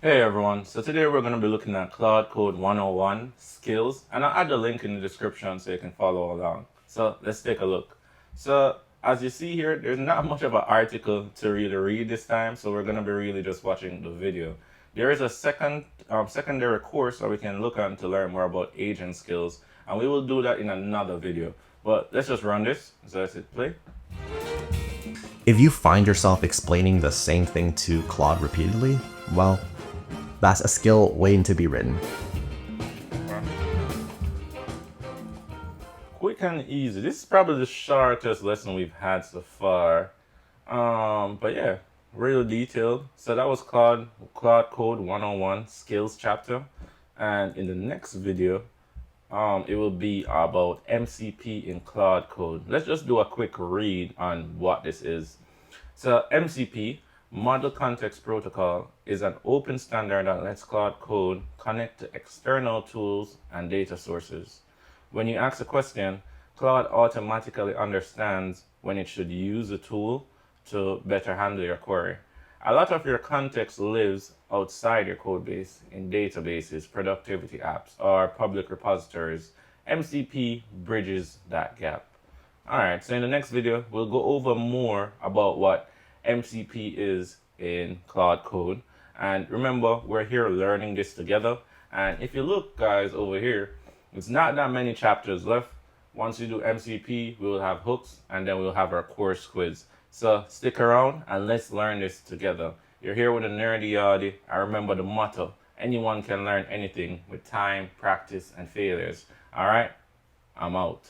Hey everyone, so today we're going to be looking at Claude Code 101 skills, and I'll add the link in the description so you can follow along. So let's take a look. So as you see here, there's not much of an article to really read this time, so we're going to be really just watching the video. There is a secondary course that we can look on to learn more about agent skills, and we will do that in another video. But let's just run this. So let's hit play. If you find yourself explaining the same thing to Claude repeatedly, well, that's a skill waiting to be written. Quick and easy. This is probably the shortest lesson we've had so far. But yeah, real detailed. So that was Claude Code 101 skills chapter. And in the next video, it will be about MCP in Claude Code. Let's just do a quick read on what this is. So MCP, Model Context Protocol, is an open standard that lets Claude Code connect to external tools and data sources. When you ask a question, Claude automatically understands when it should use a tool to better handle your query. A lot of your context lives outside your code base in databases, productivity apps, or public repositories. MCP bridges that gap. Alright, so in the next video, we'll go over more about what MCP is in Claude Code. And remember, we're here learning this together. And if you look, guys, over here, it's not that many chapters left. Once you do MCP, we will have hooks, and then we'll have our course quiz. So stick around and let's learn this together. You're here with a nerdy Yardie. I remember the motto: anyone can learn anything with time, practice, and failures. All right, I'm out.